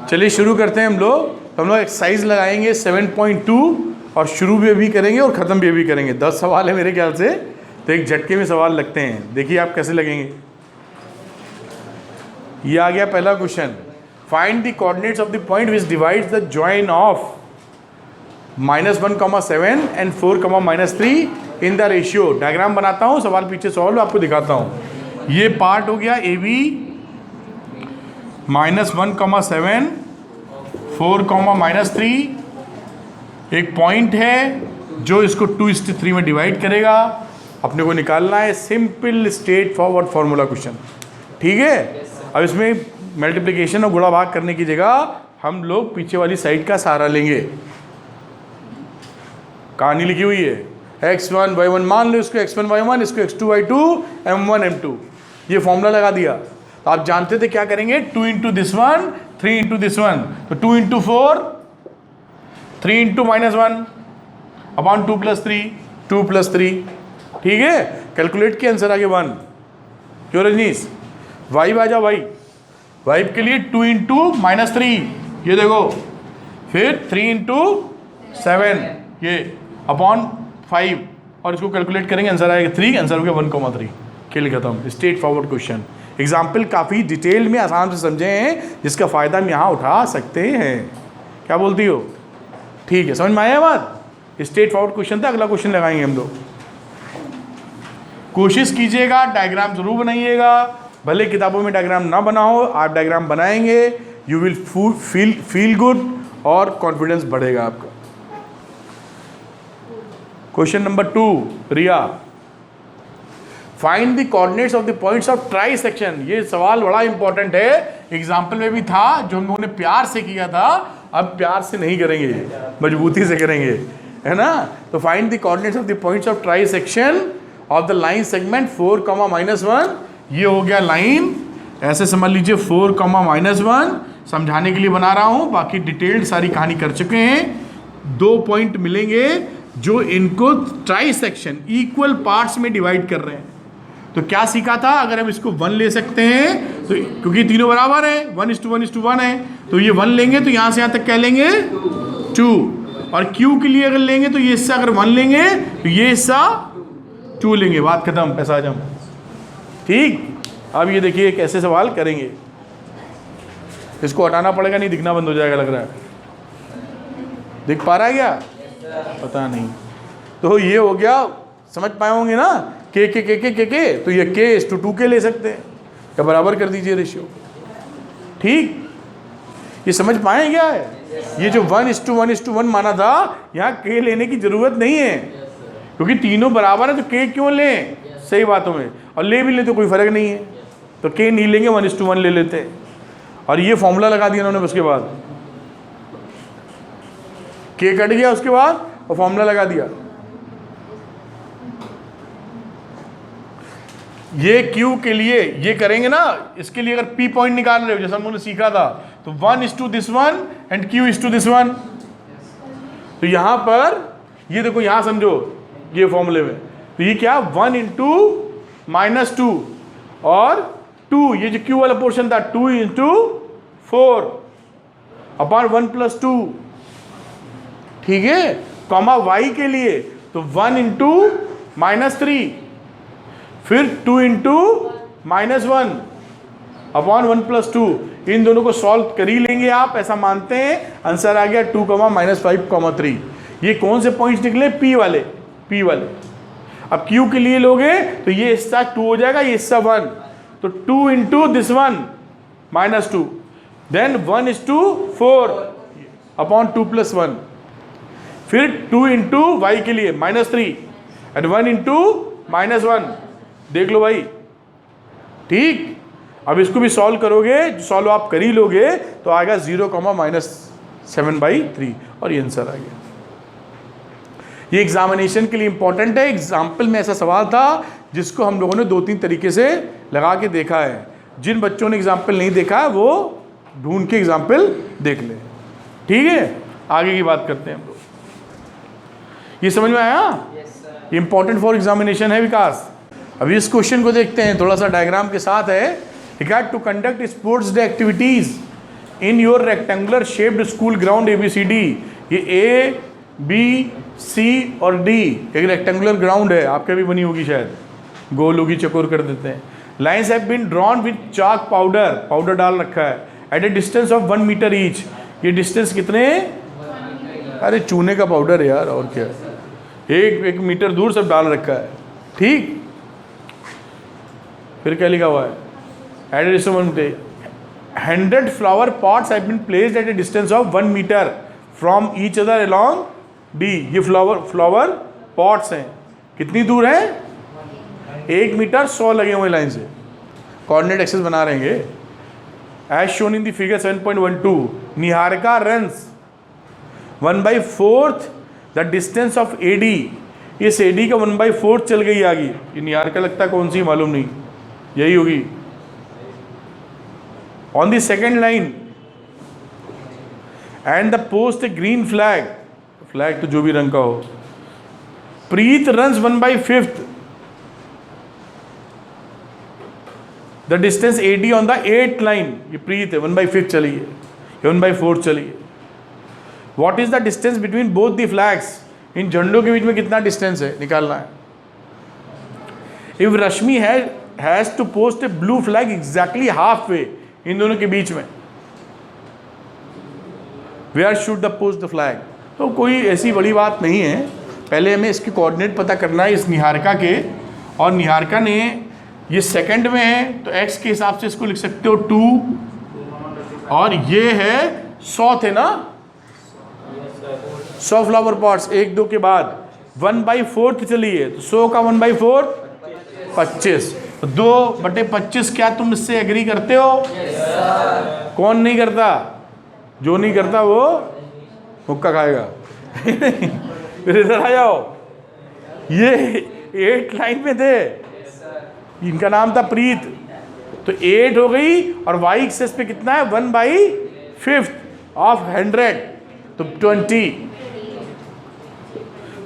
चलिए शुरू करते हैं हम लोग। तो हम लोग एक्सरसाइज लगाएंगे 7.2 और शुरू भी अभी करेंगे और ख़त्म भी अभी करेंगे। 10 सवाल है मेरे ख्याल से, तो एक झटके में सवाल लगते हैं। देखिए आप कैसे लगेंगे। ये आ गया पहला question, find the coordinates of the point which divides the join of -1,7 and 4,-3 in the ratio. Diagram बनाता हूँ, सवाल पीछे सॉल्व आपको दिखाता हूँ। ये पार्ट हो गया ए बी, -1,7 4,-3 एक पॉइंट है जो इसको 2:3 में डिवाइड करेगा। अपने को निकालना है simple straight forward formula question, ठीक है। अब इसमें मल्टीप्लिकेशन और गुणा भाग करने की जगह हम लोग पीछे वाली साइड का सहारा लेंगे। कहानी लिखी हुई है x1 y1, मान लो इसको x1 y1, इसको x2 y2, m1 m2, ये फॉर्मूला लगा दिया। तो आप जानते थे क्या करेंगे, 2 into this one 3 into this one, तो 2 इंटू 4 3 इंटू -1 अपॉन 2 + 3 2 + 3, ठीक है। कैलकुलेट के आंसर आ गया 1। क्यों रजनीश, वाइब आ जाओ भाई। वाइब के लिए 2 इंटू -3, ये देखो, फिर 3 इंटू 7 ये अपॉन 5, और इसको कैलकुलेट करेंगे, आंसर आएगा 3, आंसर हो गया 1,3। खेल खत्म। Straight forward question. एग्जाम्पल काफ़ी डिटेल में आसान से समझे हैं, जिसका फ़ायदा हम यहाँ उठा सकते हैं। क्या बोलती हो, ठीक है, समझ में आया बात। स्ट्रेट फॉरवर्ड क्वेश्चन था। अगला क्वेश्चन लगाएंगे हम लोग। कोशिश कीजिएगा डायग्राम जरूर बनाइएगा, भले किताबों में डायग्राम ना बना हो, आप डायग्राम बनाएंगे, यू विल फील गुड और कॉन्फिडेंस बढ़ेगा आपका। Question number 2, Riya, find the coordinates of the points of trisection. ये सवाल बड़ा इंपॉर्टेंट है, एग्जाम्पल में भी था, जो हम लोगों ने प्यार से किया था, अब प्यार से नहीं करेंगे, मजबूती से करेंगे, है ना। तो find the coordinates of the points of try section of the line segment 4,-1। ये हो गया लाइन, ऐसे समझ लीजिए 4,-1 समझाने के लिए बना रहा हूँ, बाकी डिटेल्ड सारी कहानी कर चुके हैं। 2 पॉइंट मिलेंगे जो इनको ट्राई सेक्शन इक्वल पार्ट्स में डिवाइड कर रहे हैं। तो क्या सीखा था, अगर हम इसको 1 ले सकते हैं, तो क्योंकि तीनों बराबर है, 1:1:1 है, तो ये 1 लेंगे तो यहाँ से यहाँ तक क्या लेंगे 2, और Q के लिए अगर लेंगे तो ये हिस्सा अगर 1 लेंगे तो ये हिस्सा 2 लेंगे। बात खत्म, पैसा आजम, ठीक। अब ये देखिए कैसे सवाल करेंगे। इसको हटाना पड़ेगा, नहीं दिखना बंद हो जाएगा लग रहा है। दिख पा रहा है क्या, पता नहीं। तो ये हो गया, समझ पाए होंगे ना, के तो ये k/2 के ले सकते हैं, या बराबर कर दीजिए रेशियो, ठीक। ये समझ पाए क्या है, ये जो 1:1:1 माना था, यहाँ k लेने की जरूरत नहीं है, क्योंकि तीनों बराबर है, तो k क्यों लें, सही बातों में, और ले भी ले तो कोई फर्क नहीं है, तो k नहीं लेंगे, 1:1 ले लेते हैं। और ये फॉर्मूला लगा दिया उन्होंने, उसके बाद k कट गया, उसके बाद और फॉर्मूला लगा दिया। ये Q के लिए ये करेंगे ना, इसके लिए अगर P पॉइंट निकाल रहे हो, जैसा हम लोगों ने सीखा था, तो 1:1 एंड Q:1। तो यहां पर ये देखो, यहां समझो ये फॉर्मूले में, तो ये क्या 1 × -2 और 2, ये जो Q वाला पोर्शन था 2 × 4 अपॉन 1 + 2, ठीक है। कॉमा y के लिए तो 1 × -3, फिर 2 × -1 अपॉन 1 + 2। इन दोनों को सॉल्व कर ही लेंगे आप, ऐसा मानते हैं। आंसर आ गया 2, -5,3। ये कौन से पॉइंट्स निकले, P वाले। अब Q के लिए लोगे तो ये हिस्सा 2 हो जाएगा, ये हिस्सा 1, तो 2 × दिस वन -2, देन 1:4 अपॉन 2 + 1, फिर 2 × y के लिए -3 एंड 1 × -1। देख लो भाई, ठीक। अब इसको भी सॉल्व करोगे, सॉल्व आप कर ही लोगे, तो आएगा 0, -7/3, और ये आंसर आ गया। ये एग्जामिनेशन के लिए इंपॉर्टेंट है। एग्जाम्पल में ऐसा सवाल था जिसको हम लोगों ने 2-3 तरीके से लगा के देखा है। जिन बच्चों ने एग्जाम्पल नहीं देखा है वो ढूंढ के एग्जाम्पल देख ले, ठीक है। आगे की बात करते हैं हम लोग। ये समझ में आया, इंपॉर्टेंट फॉर एग्जामिनेशन है विकास। अभी इस क्वेश्चन को देखते हैं, थोड़ा सा डायग्राम के साथ है। Regard to conduct sports day activities, in your rectangular shaped school ground ABCD, ये A B C और D एक रेक्टेंगुलर ग्राउंड है, आपके भी बनी होगी शायद, गोल होगी, चकोर कर देते हैं। Lines have been drawn with chalk powder डाल रखा है at a distance of 1 metre each. ये डिस्टेंस कितने, अरे चूने का पाउडर है यार, और क्या, एक मीटर दूर सब डाल रखा है, ठीक। फिर क्या लिखा हुआ है, at a distance 100 flower pots have been placed at a distance of 1 metre from each other along D. ये फ्लावर पॉट्स हैं, कितनी दूर है, 1 मीटर 100 लगे हुए लाइन से। कोऑर्डिनेट एक्सेस बना रहेंगे। As shown in the figure 7.12, Niharika runs 1/4 the distance of AD। इस AD का 1/4 चल गई आगे। ये निहारिका लगता है कौन सी मालूम नहीं, यही होगी। On the second line and the post a green flag तो जो भी रंग का हो। Preet runs 1/5 the distance AD on the 8th लाइन। ये प्रीत है, 1/5 चली है, 1/4 चली है। What is the distance between both the flags, इन झंडों के बीच में कितना डिस्टेंस है निकालना है। If Rashmi has to post a blue flag exactly half way, इन दोनों के बीच में, where should the post the flag. तो कोई ऐसी बड़ी बात नहीं है, पहले हमें इसके कोऑर्डिनेट पता करना है इस निहारिका के, और निहारिका ने ये सेकंड में है तो x के हिसाब से इसको लिख सकते हो 2, और ये है 100 थे ना, 100 फ्लावर पॉट्स 1 2 के बाद 1/4 चली है, तो 100 का 1/4 25, 2/25। क्या तुम इससे एग्री करते हो? कौन नहीं करता? जो नहीं करता वो हुक्का खाएगा। फिर इधर आ जाओ, ये 8 लाइन में थे, इनका नाम था प्रीत, तो 8 हो गई, और y एक्सेस पे कितना है, 1/5 ऑफ 100, तो 20।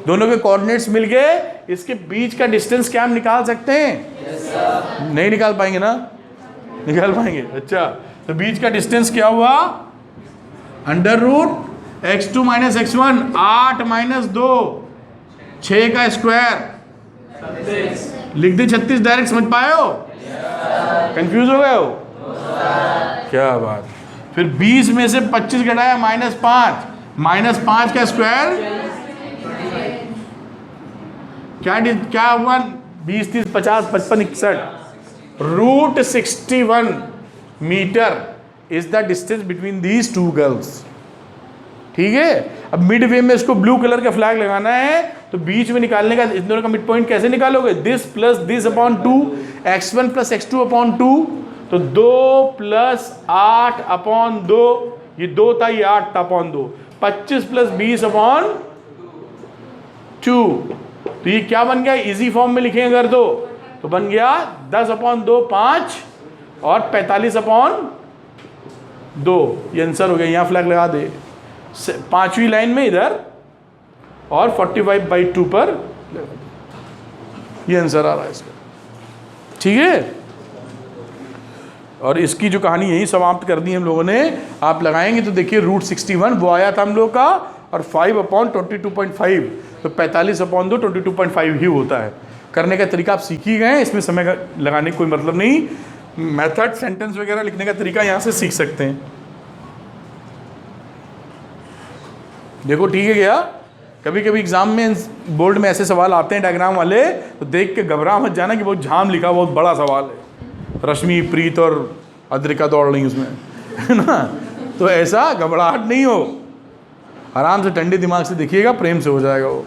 दोनों के कोऑर्डिनेट्स मिल गए, इसके बीच का डिस्टेंस क्या हम निकाल सकते हैं? नहीं निकाल पाएंगे ना, निकाल पाएंगे। अच्छा, तो बीच का डिस्टेंस क्या हुआ, √x2 - x1, 8 - 2, 6 का स्क्वायर, लिख दे 36 डायरेक्ट, समझ पाए हो? कंफ्यूज हो गए हो? क्या बात। फिर 20 में से 25 घटाया -5, -5 का स्क्वायर क्या हुआ, 20 30 50 55 61, √61 metre is the distance between these 2 girls. ठीक है, अब मिड वे में इसको ब्लू कलर का फ्लैग लगाना है, तो बीच में निकालने का, इन दोनों का मिड पॉइंट कैसे निकालोगे, this plus this upon 2, x1 + x2 upon 2, तो 2 + 8 अपॉन 2, ये 2 था, ये 8 था अपॉन 2, 25 + 20 अपॉन 2, तो ये क्या बन गया, इजी फॉर्म में लिखेंगे अगर तो बन गया 10 अपॉन 2 5, और 45 अपॉन 2, ये आंसर हो गया। यहाँ फ्लैग लगा दे 5वीं लाइन में इधर, और 45/2 पर, ये आंसर आ रहा है इसका। ठीक है, और इसकी जो कहानी यही समाप्त कर दी हम लोगों ने। आप लगाएंगे तो देखिए √61 वो आया था हम लोग का, और 5/22.5, तो 45/2 22.5 ही होता है। करने का तरीका आप सीख ही गए, इसमें समय का लगाने का कोई मतलब नहीं। मेथड, सेंटेंस वगैरह लिखने का तरीका यहाँ से सीख सकते हैं। देखो ठीक है क्या, कभी कभी एग्जाम में बोर्ड में ऐसे सवाल आते हैं डायग्राम वाले, तो देख के घबरा मत जाना कि बहुत झाम लिखा, बहुत बड़ा सवाल है, रश्मि प्रीत और अद्रिका दौड़ रही उसमें, है ना। तो ऐसा घबराहट नहीं हो, आराम से ठंडे दिमाग से देखिएगा, प्रेम से हो जाएगा वो।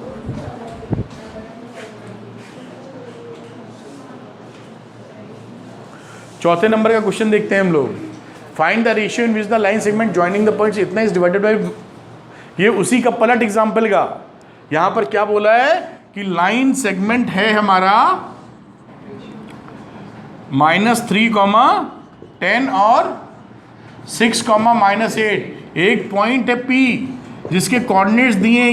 चौथे नंबर का क्वेश्चन देखते हैं हम लोग। Find the ratio in which the line segment joining the points इतना इज डिवाइडेड बाय, ये उसी का पलट एग्जाम्पल का। यहां पर क्या बोला है कि लाइन सेगमेंट है हमारा -3, 10 और 6, -8। एक पॉइंट है P जिसके कोऑर्डिनेट्स दिए हैं,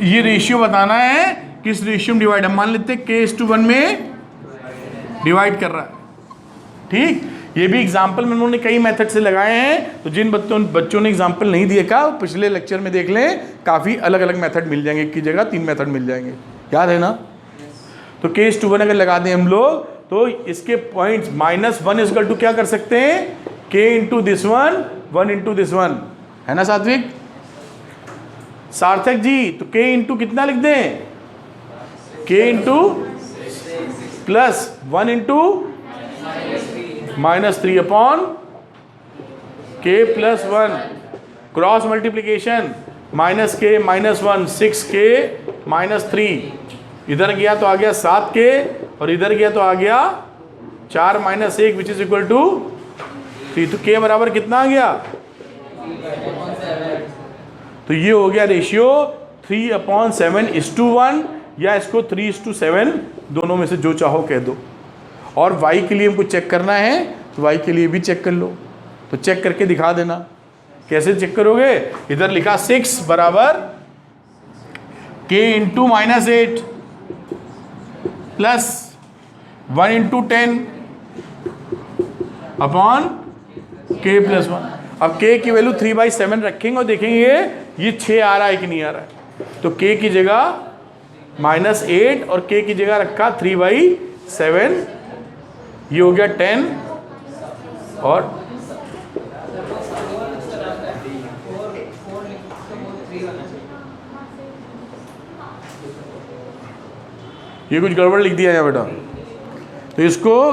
ये रेशियो बताना है, किस रेशियो में डिवाइड, हम मान लेते हैं K:1 में डिवाइड कर रहा है। ठीक, ये भी एग्जाम्पल में उन्होंने कई मेथड से लगाए हैं, तो जिन बच्चों ने एग्जाम्पल नहीं दिए का पिछले लेक्चर में देख लें, काफ़ी अलग अलग मेथड मिल जाएंगे, एक की जगह 3 मेथड मिल जाएंगे, याद है ना। तो K:1 अगर लगा दें हम लोग तो इसके पॉइंट्स -1 इक्वल टू क्या कर सकते हैं, K into this one 1 into this one, है ना सात्विक। सार्थक जी तो K इंटू कितना लिख दें, K into plus 1 into -3 upon K plus 1 cross multiplication -K -1 6K -3, इधर गया तो आ गया 7K और इधर गया तो आ गया 4 - 1 विच इज इक्वल टू 3। तो K बराबर कितना आ गया, तो ये हो गया रेशियो 3/7:1, या इसको 3:7, दोनों में से जो चाहो कह दो। और y के लिए हमको चेक करना है तो y के लिए भी चेक कर लो, तो चेक करके दिखा देना। कैसे चेक करोगे, इधर लिखा 6 बराबर K into -8 plus 1 into 10 upon K plus 1। अब K की वैल्यू 3/7 रखेंगे और देखेंगे ये 6 आ रहा है कि नहीं आ रहा है। तो K की जगह -8 और K की जगह रखा 3/7, ये हो गया 10 और ये कुछ गड़बड़ लिख दिया है बेटा, तो इसको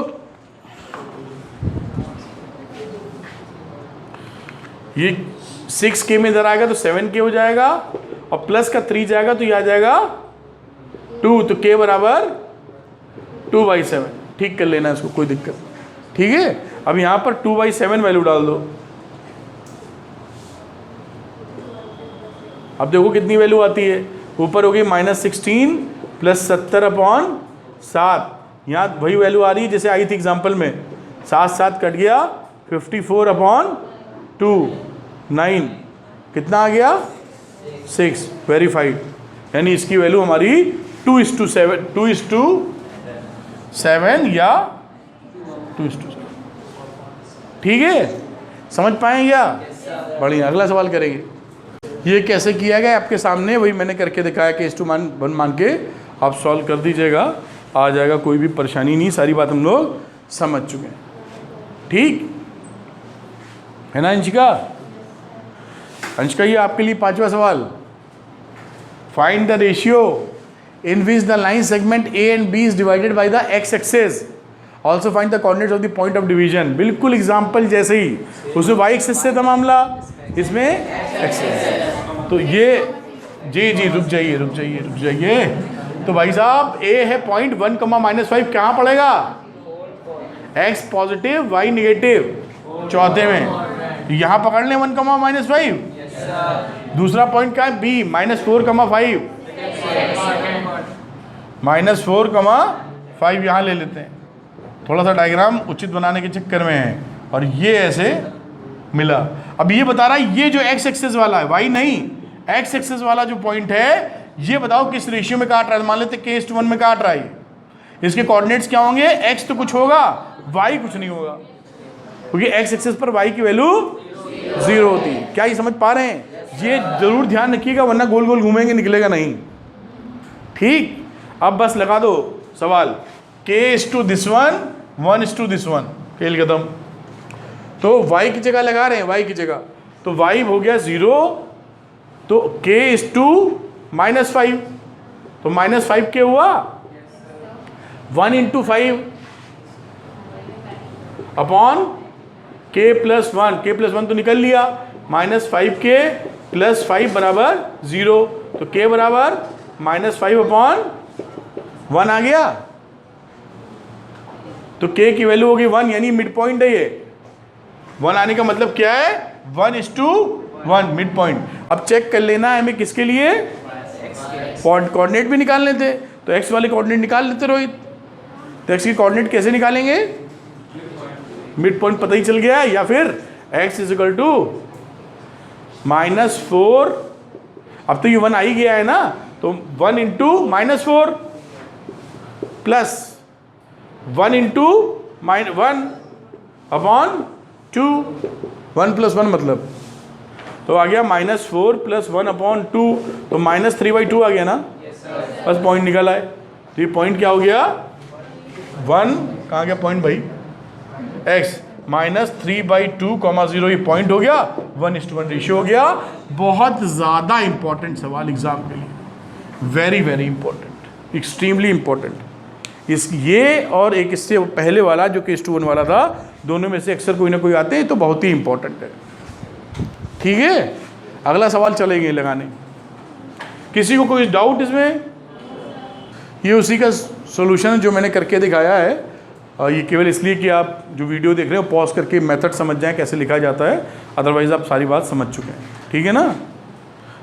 ये 6K में इधर आएगा तो 7K हो जाएगा और प्लस का 3 जाएगा तो ये आ जाएगा 2, तो K बराबर 2/7। ठीक कर लेना इसको, कोई दिक्कत, ठीक है। अब यहां पर 2/7 वैल्यू डाल दो, अब देखो कितनी वैल्यू आती है, ऊपर होगी -16 प्लस 70/7, यहाँ वही वैल्यू आ रही है जैसे आई थी एग्जाम्पल में, 7 कट गया 54/2 9, कितना आ गया 6, वेरीफाइड। यानी इसकी वैल्यू हमारी 2:7 या 2:7, ठीक है। समझ पाएंगे क्या, बढ़िया। अगला सवाल करेंगे, ये कैसे किया गया आपके सामने, वही मैंने करके दिखाया कि K:1 मान के आप सॉल्व कर दीजिएगा, आ जाएगा, कोई भी परेशानी नहीं, सारी बात हम लोग समझ चुके हैं, ठीक है ना। अंशिका, अंशिका ये आपके लिए 5वां सवाल, find the ratio in which the line segment A and B is divided by the x axis, also find the coordinates of the point of division। बिल्कुल एग्जाम्पल जैसे ही, उसमें y एक्सिस से था मामला, इसमें एक्सिस। तो ये जी रुक जाइए। तो भाई साहब A है 0.1, -5 कहाँ पड़ेगा, x पॉजिटिव y निगेटिव, चौथे में यहाँ पकड़ लें 1, -5। दूसरा पॉइंट क्या है B, -4,5, -4,5 यहाँ ले लेते हैं, थोड़ा सा डायग्राम उचित बनाने के चक्कर में है, और ये ऐसे मिला। अब ये बता रहा है ये जो x एक्सिस वाला है, y नहीं, x एक्सिस वाला जो पॉइंट है, ये बताओ किस रेशियो में काट रहा है। मान लेते K:1 में काट रहा है, इसके कोऑर्डिनेट्स क्या होंगे, x तो कुछ होगा, y कुछ नहीं होगा, क्योंकि x एक्सिस पर y की वैल्यू 0 होती है। क्या ये समझ पा रहे हैं, ये जरूर ध्यान रखिएगा, वरना गोल गोल घूमेंगे निकलेगा नहीं, ठीक। अब बस लगा दो सवाल, K:1 1:1, खेल खत्म। तो y की जगह लगा रहे हैं, y की जगह, तो y हो गया 0, तो K:5, तो -5 क्या हुआ, 1 × 5 अपॉन K + 1, K + 1 तो निकल लिया, -5K + 5 बराबर 0, तो K बराबर -5/1 आ गया, तो K की वैल्यू होगी 1, यानी मिड पॉइंट है ये। 1 आने का मतलब क्या है, 1:1 मिड पॉइंट। अब चेक कर लेना है हमें किसके लिए, कोऑर्डिनेट भी निकालने थे, तो x वाले कोऑर्डिनेट निकाल लेते रोहित। तो x की कोऑर्डिनेट कैसे निकालेंगे, मिड पॉइंट पता ही चल गया, या फिर x = -4, अब तो ये 1 आ ही गया है ना, तो 1 × -4 प्लस 1 × -1 अपॉन 2, 1 + 1 मतलब, तो आ गया -4 + 1 अपॉन 2, तो -3/2 आ गया ना, बस पॉइंट निकल आए। तो ये पॉइंट क्या हो गया, 1 कहाँ गया पॉइंट भाई, x -3/2, 0 ये पॉइंट हो गया, 1:1 रेशियो हो गया। बहुत ज़्यादा इंपॉर्टेंट सवाल एग्जाम के लिए, very very important, extremely important. ये और एक इससे पहले वाला जो कि 1 वाला था, दोनों में से अक्सर कोई ना कोई आते हैं, तो बहुत ही इंपॉर्टेंट है। ठीक है, अगला सवाल चलेंगे लगाने। किसी को कोई डाउट इसमें? ये उसी का सॉल्यूशन जो मैंने करके दिखाया है, ये केवल इसलिए कि आप जो वीडियो देख रहे हो पॉज करके मेथड समझ जाएं कैसे लिखा जाता है, अदरवाइज़ आप सारी बात समझ चुके हैं। ठीक है ना,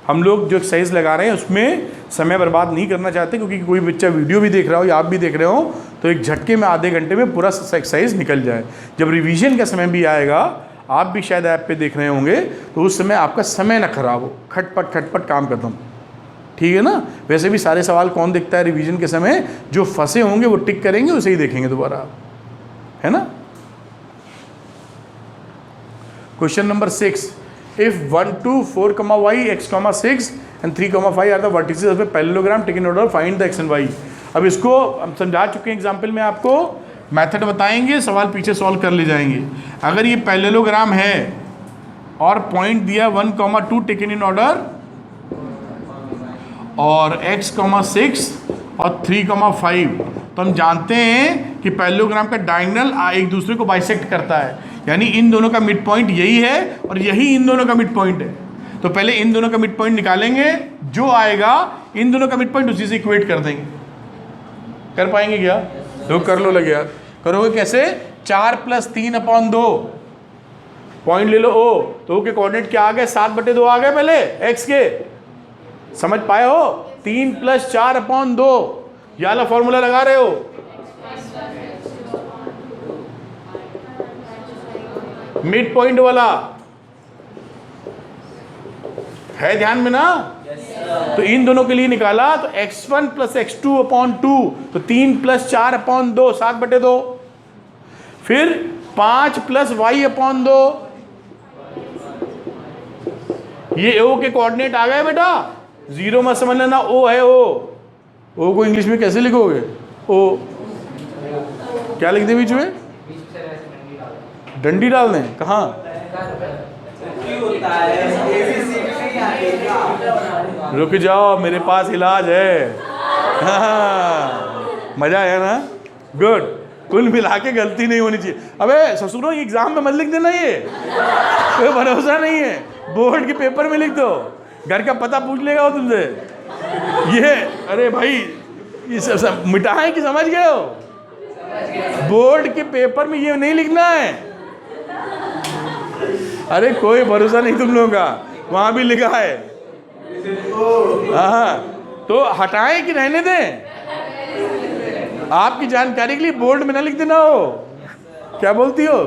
हम लोग जो एक्सरसाइज लगा रहे हैं उसमें समय बर्बाद नहीं करना चाहते, क्योंकि कोई बच्चा वीडियो भी देख रहा हो या आप भी देख रहे हो तो एक झटके में आधे घंटे में पूरा एक्सरसाइज निकल जाए। जब रिवीजन का समय भी आएगा, आप भी शायद ऐप पे देख रहे होंगे, तो उस समय आपका समय ना खराब हो, खटपट काम खत्म। ठीक है ना, वैसे भी सारे सवाल कौन देखता है रिवीजन के समय, जो फंसे होंगे वो टिक करेंगे, उसे ही देखेंगे दोबारा आप, है ना। Question number 6, if 1, 2, 4, y, x, 6 and 3, 5 are the vertices of a parallelogram taken in order, find the x and y। अब इसको हम समझा चुके हैं एग्जाम्पल में, आपको मेथड बताएंगे, सवाल पीछे सॉल्व कर ले जाएंगे। अगर ये पैरेललोग्राम है और पॉइंट दिया 1, 2 टेकन इन ऑर्डर, और x, 6 और 3, 5, तो हम जानते हैं कि पैरेललोग्राम का डायगोनल एक दूसरे को बाइसेक्ट करता है, यानी इन दोनों का मिड पॉइंट यही है और यही इन दोनों का मिड पॉइंट है। तो पहले इन दोनों का मिड पॉइंट निकालेंगे, जो आएगा इन दोनों का मिड पॉइंट उसी से इक्वेट कर देंगे। कर पाएंगे क्या? तो कर लो, लगे यार। करोगे कैसे? 4 + 3/2, पॉइंट ले लो ओ, तो ओ के कोऑर्डिनेट क्या आ गए, 7/2 आ गए पहले x के, समझ पाए हो? 3 + 4/2, ये वाला फॉर्मूला लगा रहे हो, मिड पॉइंट वाला है, ध्यान में ना। तो इन दोनों के लिए निकाला, तो x1 + x2/2, तो 3 + 4/2, 7/2, फिर 5 + y/2, ये ओ के कोऑर्डिनेट आ गए बेटा, 0 मत समझ लेना, ओ है ओ को इंग्लिश में कैसे लिखोगे? ओ क्या लिख दे बीच में? डंडी डाल दें, कहाँ? रुक जाओ, मेरे पास इलाज है। हाँ, मजा आया ना? गुड, कुल मिला के गलती नहीं होनी चाहिए। अबे ससुरों, एग्जाम में मत लिख देना, ये कोई भरोसा नहीं है, बोर्ड के पेपर में लिख दो, घर का पता पूछ लेगा वो तुमसे। ये अरे भाई, ये सब मिटाएं कि समझ गए हो? बोर्ड के पेपर में ये नहीं लिखना है। अरे कोई भरोसा नहीं तुम लोगों का, वहां भी लिखा है। हाँ, तो हटाएं कि रहने दें? आपकी जानकारी के लिए बोर्ड में ना लिख देना हो। क्या बोलती हो,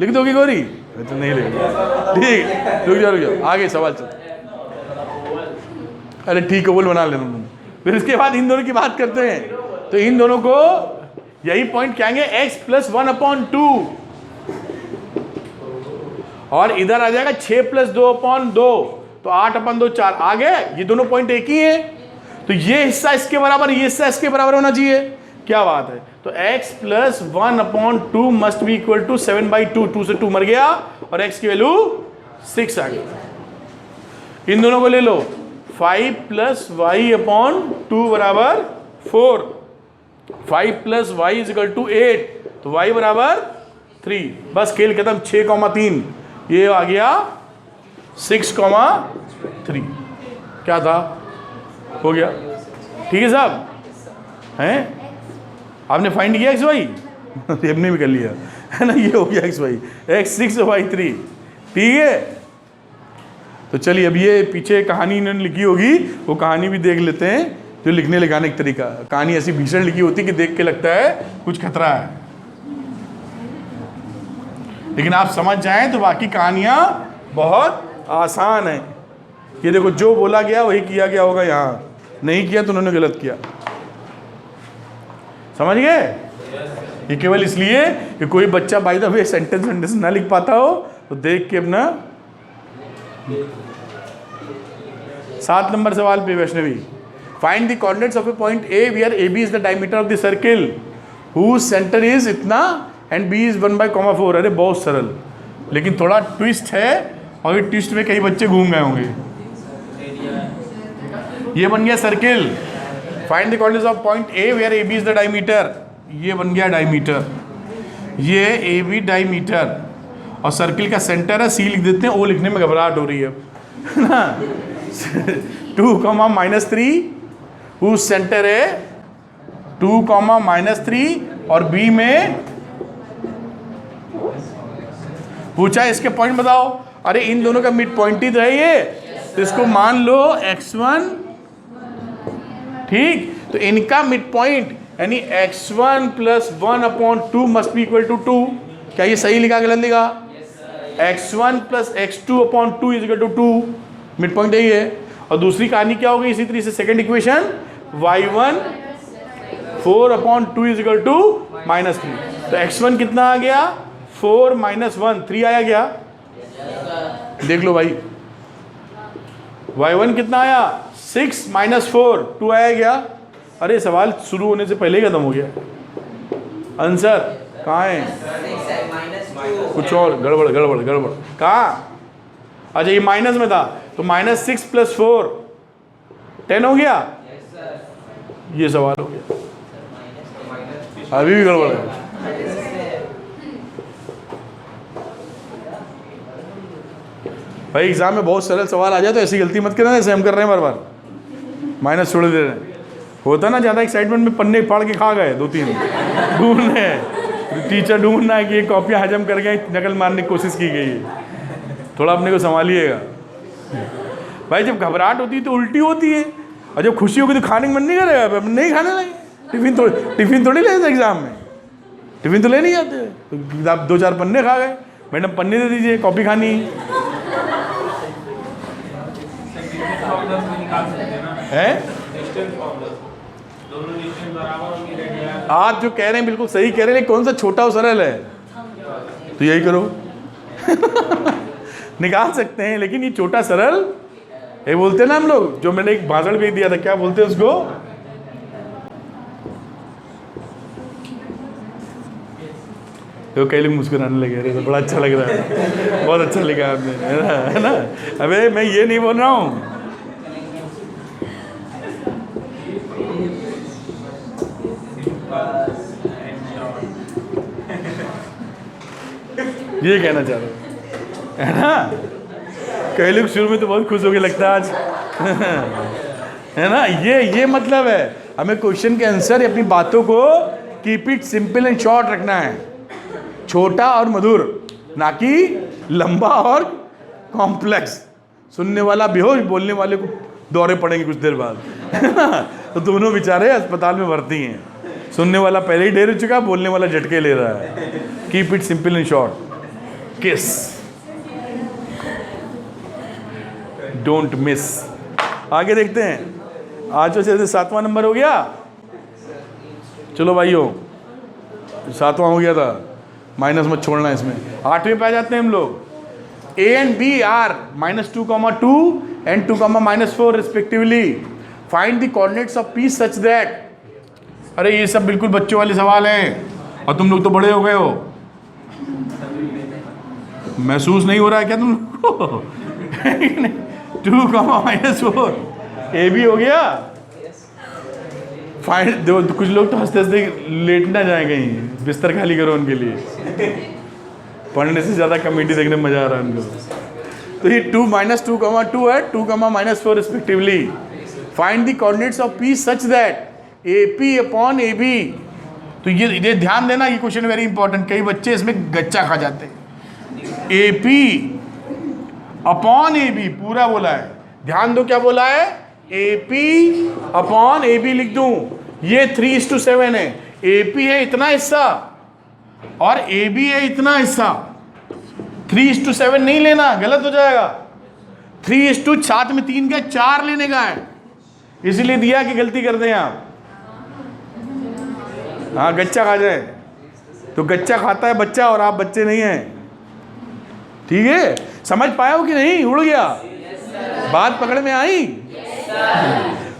लिख दोगी गौरी? तो नहीं लिख, ठीक, रुक जाओ आगे सवाल चल। अरे ठीक है, बोल बना लेना तुम। फिर इसके बाद इन दोनों की बात करते हैं। तो इन दोनों को यही पॉइंट कहेंगे, x + 1/2, और इधर आ जाएगा 6 + 2/2, तो 8/2, 4 आ गए। ये दोनों पॉइंट एक ही है, तो ये हिस्सा इसके बराबर, ये हिस्सा इसके बराबर होना चाहिए। क्या बात है? तो x + 1/2 must be equal to 7/2, 2 से 2 मर गया, और x की वैल्यू 6 आ गई। इन दोनों को ले लो, 5 + y/2 बराबर 4, 5 + y = 8, तो y बराबर 3। बस खेल खत्म। 6,3, ये आ गया 6,3। क्या था? हो गया। ठीक है साहब, हैं? आपने फाइंड किया x y? हमने भी कर लिया है ना, ये हो गया x y, x 6 y 3। ठीक है, तो चलिए अब ये पीछे कहानी इन्होंने लिखी होगी, वो कहानी भी देख लेते हैं, जो लिखने लिखाने का तरीका। कहानी ऐसी भीषण लिखी होती कि देख के लगता है कुछ खतरा है, लेकिन आप समझ जाएं तो बाकी कहानियां बहुत आसान है। ये देखो, जो बोला गया वही किया गया होगा, यहाँ नहीं किया तो उन्होंने गलत किया। समझ गए? ये केवल इसलिए कि कोई बच्चा बाय द वे सेंटेंस ना लिख पाता हो तो देख के अपना। 7 नंबर सवाल पे Vaishnavi, find the coordinates of a point A where A B is the diameter of the circle whose centre is इतना एंड बी इज 1/4। अरे बहुत सरल, लेकिन थोड़ा ट्विस्ट है और ये ट्विस्ट में कई बच्चे घूम गए होंगे। ये बन गया circle. Find the coordinates of point A where A B is the diameter. ये बन गया डायमीटर, ये ए बी डायमीटर, और सर्किल का सेंटर है सी लिख देते हैं। ओ लिखने में घबराहट हो रही है ना। 2, -3 हुज सेंटर है 2, -3 और बी में पूछा इसके पॉइंट बताओ। अरे इन दोनों का मिड पॉइंट ही तो है ये, तो इसको मान लो x1, ठीक। तो इनका मिड पॉइंट यानी x1 + 1/2 must be equal to 2। क्या ये सही लिखा गलत लिखा? x1 + x2/2 is equal to 2, mid point यही है। और दूसरी कहानी क्या होगी इसी तरीके से, second equation y1 4/2 is equal to -3। तो x1 कितना आ गया 4 - 1 3 आया क्या? देख लो भाई, y1 कितना आया 6 - 4 2 आया क्या? अरे सवाल शुरू होने से पहले ही खत्म हो गया। आंसर कहाँ है? कुछ और गड़बड़ कहाँ? अच्छा ये माइनस में था, तो -6 + 4 10 हो गया। ये सवाल हो गया, अभी भी गड़बड़ है। भाई एग्जाम में बहुत सरल सवाल आ जाए तो ऐसी गलती मत करना जैसे हम कर रहे हैं बार बार, माइनस छोड़ दे रहे हैं। होता ना ज़्यादा एक्साइटमेंट में पन्ने फाड़ के खा गए 2-3 ढूंढने, टीचर ढूंढना है कि ये कॉपियाँ हजम कर गए, नकल मारने की कोशिश की गई है। थोड़ा अपने को संभालिएगा भाई। जब घबराहट होती है तो उल्टी होती है, और जब खुशी होगी तो खाने का मन नहीं करेगा, नहीं खाने लगे। टिफिन थोड़ी ले जाते एग्जाम में, टिफिन तो ले नहीं जाते। तो आप 2-4 पन्ने खा गए, मैडम पन्ने दे दीजिए, कॉपी खानी है। आप जो कह रहे हैं बिल्कुल सही कह रहे हैं, कौन सा छोटा और सरल है? तो यही करो निकाल सकते हैं, लेकिन ये छोटा सरल ये बोलते हैं ना हम लोग, जो मैंने एक भाषण भी दिया था, क्या बोलते हैं उसको? तो कई लोग मुस्कुराने लगे, अरे बड़ा अच्छा लग रहा है, बहुत अच्छा लिखा आपने, है ना। अबे मैं ये नहीं बोल रहा हूँ, ये कहना चाह रहा हूँ, है ना। कई लोग शुरू में तो बहुत खुश हो गए, लगता है आज है ना। ये मतलब है, हमें क्वेश्चन के आंसर अपनी बातों को keep it simple and short रखना है, छोटा और मधुर, ना कि लंबा और कॉम्प्लेक्स। सुनने वाला बेहोश, बोलने वाले को दौरे पड़ेंगे कुछ देर बाद तो दोनों बेचारे अस्पताल में भर्ती हैं। सुनने वाला पहले ही ढेर हो चुका, बोलने वाला झटके ले रहा है। Keep it simple and short, किस, डोंट मिस। आगे देखते हैं, आज वैसे 7वां नंबर हो गया। चलो भाइयों, 7वां हो गया था, माइनस मत छोड़ना इसमें। 8वें पे आ जाते हैं हम लोग। A and B are -2,2 and 2, -4 respectively. Find the coordinates of P such that. अरे ये सब बिल्कुल बच्चों वाले सवाल हैं, और तुम लोग तो बड़े हो गए हो। महसूस नहीं हो रहा है क्या तुम लोग को? 2, -4 ए भी हो गया। फाइंड, कुछ लोग तो हंसते हंसते लेट ना जाए कहीं, बिस्तर खाली करो उनके लिए। पढ़ने से ज़्यादा कॉमेडी देखने में मज़ा आ रहा है उनको। तो ये 2, -2, है, 2, -4 respectively. Find the coordinates of P such that AP/AB। तो ये ध्यान देना, ये क्वेश्चन वेरी इंपॉर्टेंट, कई बच्चे इसमें गच्चा खा जाते हैं। AP/AB पूरा बोला है, ध्यान दो क्या बोला है, AP/AB लिख दूं। ये 3:7 है, AP है इतना हिस्सा और AB है इतना हिस्सा। 3:7 नहीं लेना, गलत हो जाएगा। 3 साथ में 3 का 4 लेने का है, इसलिए दिया कि गलती कर दें आप। हाँ गच्चा खा जाए, तो गच्चा खाता है बच्चा और आप बच्चे नहीं हैं, ठीक है? समझ पाया हो कि नहीं? उड़ गया? बात पकड़ में आई?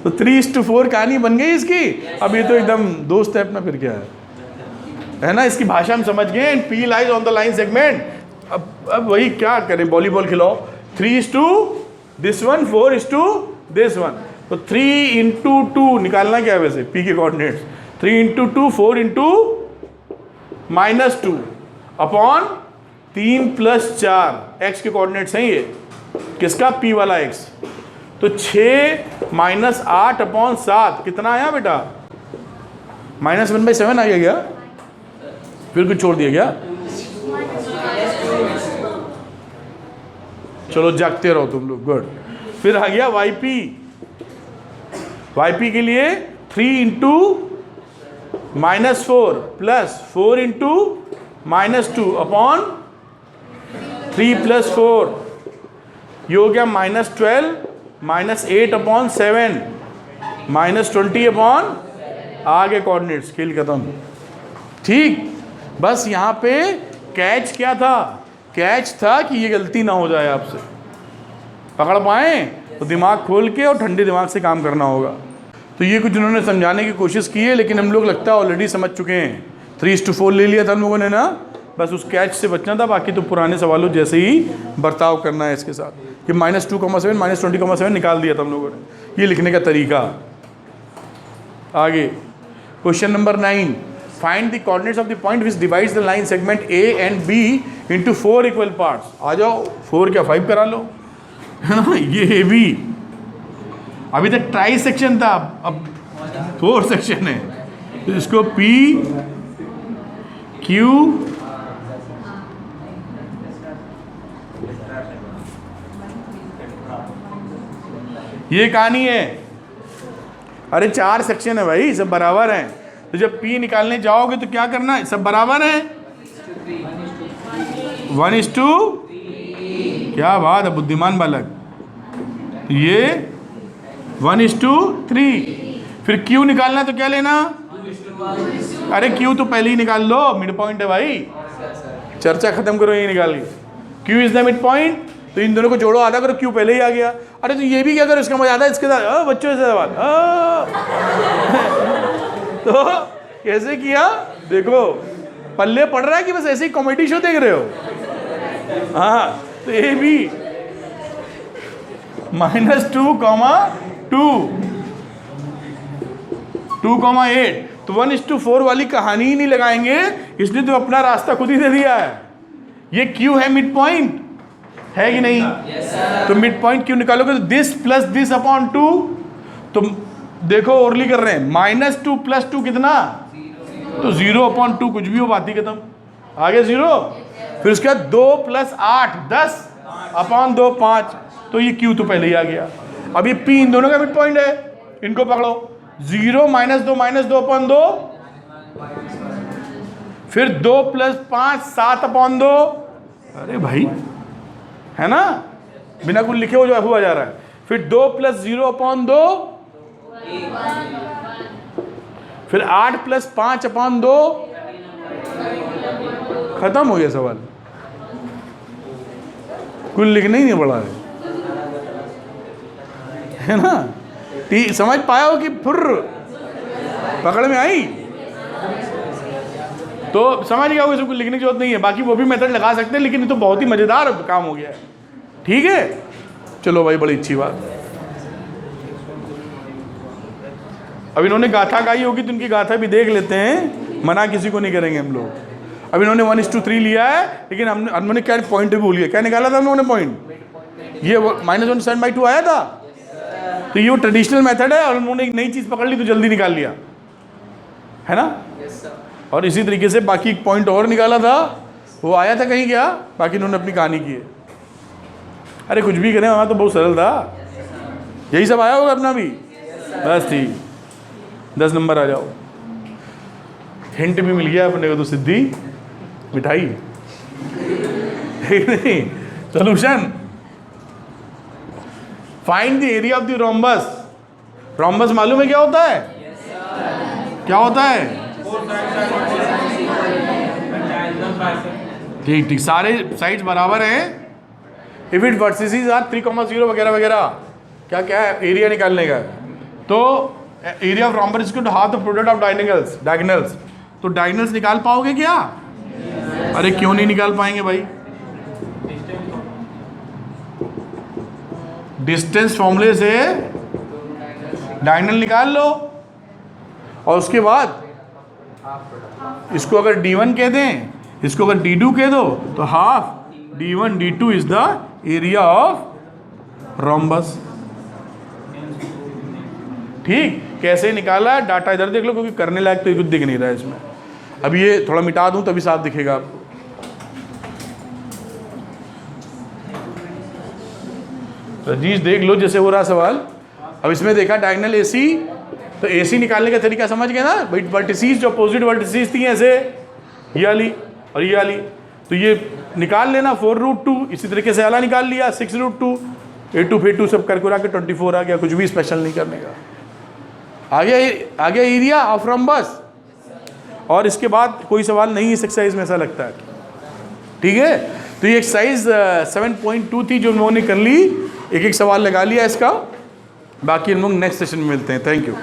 तो 3:4 कहानी बन गई इसकी। अब ये तो एकदम दोस्त है अपना, फिर क्या है ना? इसकी भाषा हम समझ गए। And P lies on the line segment. अब वही क्या करें, वॉलीबॉल खिलाओ। 3:1, 4:1। तो 3 × 2 निकालना क्या है वैसे पी के कोऑर्डिनेट्स? 3 × 2 4 × -2 अपॉन 3 + 4 एक्स के कोऑर्डिनेट्स हैं ये। किसका? पी वाला एक्स। तो 6 - 8 अपॉन 7 कितना आया बेटा? -1/7 आ गया क्या? फिर कुछ छोड़ दिया क्या? चलो जागते रहो तुम लोग, गुड। फिर आ गया वाईपी। वाईपी के लिए 3 × -4 प्लस 4 × -2 अपॉन 3 + 4, ये हो गया -12 -8 अपॉन 7 -20 अपॉन, आगे कोऑर्डिनेट्स, खेल खत्म। ठीक, बस यहाँ पे कैच क्या था? कैच था कि ये गलती ना हो जाए आपसे। पकड़ पाए तो दिमाग खोल के और ठंडे दिमाग से काम करना होगा। तो ये कुछ उन्होंने समझाने की कोशिश की है, लेकिन हम लोग लगता है ऑलरेडी समझ चुके हैं। 3:4 ले लिया था हम लोगों ने ना, बस उस कैच से बचना था। बाकी तो पुराने सवालों जैसे ही बर्ताव करना है इसके साथ। कि -2,7 -20,7 निकाल दिया था हम लोगों ने, ये लिखने का तरीका। आगे question number 9, find the coordinates of the point which divides the line segment A and B into 4 equal parts. आ जाओ, 4 क्या 5 करा लो, है ना? ये ए बी अभी तक ट्राई सेक्शन था, अब 4 सेक्शन है। तो इसको पी क्यू ये कहानी है। अरे 4 सेक्शन है भाई, सब बराबर हैं। तो जब P निकालने जाओगे तो क्या करना है? सब बराबर है, 1:3। क्या बात है बुद्धिमान बालक। ये 1:3। फिर Q निकालना तो क्या लेना? अरे Q तो पहले ही निकाल लो, मिड पॉइंट है भाई। चर्चा खत्म करो, ये निकाल के। Q is the mid point, तो इन दोनों को जोड़ो, आधा करो, Q पहले ही आ गया। अरे तो ये भी क्या करो, इसका मजा आता है इसके साथ, बच्चों से सवाल। तो कैसे किया देखो, पल्ले पड़ रहा है कि बस ऐसे ही कॉमेडी शो देख रहे हो? हाँ, तो ये भी -2,2,8। तो 1:4 वाली कहानी ही नहीं लगाएंगे, इसलिए तो अपना रास्ता खुद ही दे दिया है। ये Q है मिड पॉइंट, है कि नहीं? तो मिड पॉइंट क्यों निकालोगे? तो दिस प्लस दिस अपॉन 2। तो देखो ओरली कर रहे हैं, -2 + 2 कितना? तो 0/2, कुछ भी हो, बात ही खत्म। आगे 0। फिर उसके बाद 2 + 8 10/2 5। तो ये Q तो पहले ही आ गया। अब ये P इन दोनों का मिड पॉइंट है, इनको पकड़ो। 0 -2 -2/2, फिर 2 + 5 7/2। अरे भाई, है ना? बिना कुछ लिखे हुआ जा रहा है। फिर 2 + 0/2, फिर 8 + 5/2। खत्म हो गया सवाल, कुछ लिखना ही नहीं पड़ा है ना? समझ पाया हो कि फुर्र पकड़ में आई? तो समझ गया होगा, कुछ लिखने की जरूरत नहीं है। बाकी वो भी मेथड लगा सकते हैं, लेकिन ये तो बहुत ही मजेदार काम हो गया है। ठीक है, चलो भाई, बड़ी अच्छी बात। अब इन्होंने गाथा गाई होगी तो इनकी गाथा भी देख लेते हैं, मना किसी को नहीं करेंगे हम लोग। अब इन्होंने 1:3 लिया है, लेकिन हमने क्या पॉइंट भी भूल गया। क्या निकाला था हम लोगों ने पॉइंट? ये -1/7/2 आया था। तो ये वो ट्रेडिशनल मेथड है, और उन्होंने एक नई चीज़ पकड़ ली तो जल्दी निकाल लिया, है ना? और इसी तरीके से बाकी एक पॉइंट और निकाला था, वो आया था कहीं क्या, बाकी इन्होंने अपनी कहानी की है। अरे कुछ भी करें, वहाँ तो बहुत सरल था। यही सब आया होगा अपना भी, बस ठीक। 10 नंबर आ जाओ। हिंट भी मिल गया अपने को, तो सिद्धि मिठाई। नहीं, solution, find the area of the rhombus. Rhombus मालूम है क्या होता है? क्या होता है? ठीक ठीक, सारे साइड्स बराबर हैं। इफ इट वर्टिसेस आर 3,0 वगैरह वगैरह, क्या क्या है एरिया निकालने का। तो area of rhombus is equal to half the product of diagonals. तो डायगोनल्स निकाल पाओगे क्या? अरे क्यों नहीं निकाल पाएंगे भाई? डिस्टेंस फॉर्मूले से डायगोनल निकाल लो, और उसके बाद इसको अगर D1 कह दें, इसको अगर D2 कह दो, तो half D1 D2 is the area of rhombus. ठीक, कैसे निकाला डाटा इधर देख लो, क्योंकि करने लायक तो कुछ दिख नहीं रहा है इसमें। अब ये थोड़ा मिटा दूं तभी साफ दिखेगा आपको। रजीश देख लो जैसे हो रहा सवाल। अब इसमें देखा डायगोनल AC, तो AC निकालने का तरीका समझ गए ना भाई। वर्टिसेस जो अपोजिट वर्टिसेस थी ऐसे, ये वाली और ये वाली, तो ये निकाल लेना 4√2। इसी तरीके से अला निकाल लिया 6√2, A2 फिर सब करके 24 आ गया। कुछ भी स्पेशल नहीं करने का। आ गया एरिया ऑफ रोम्बस। और इसके बाद कोई सवाल नहीं इस एक्सरसाइज में, ऐसा लगता है। ठीक है, तो ये एक्सरसाइज 7.2 थी जो हम लोगों ने कर ली। एक एक सवाल लगा लिया इसका, बाकी हम लोग नेक्स्ट सेशन में मिलते हैं। Thank you.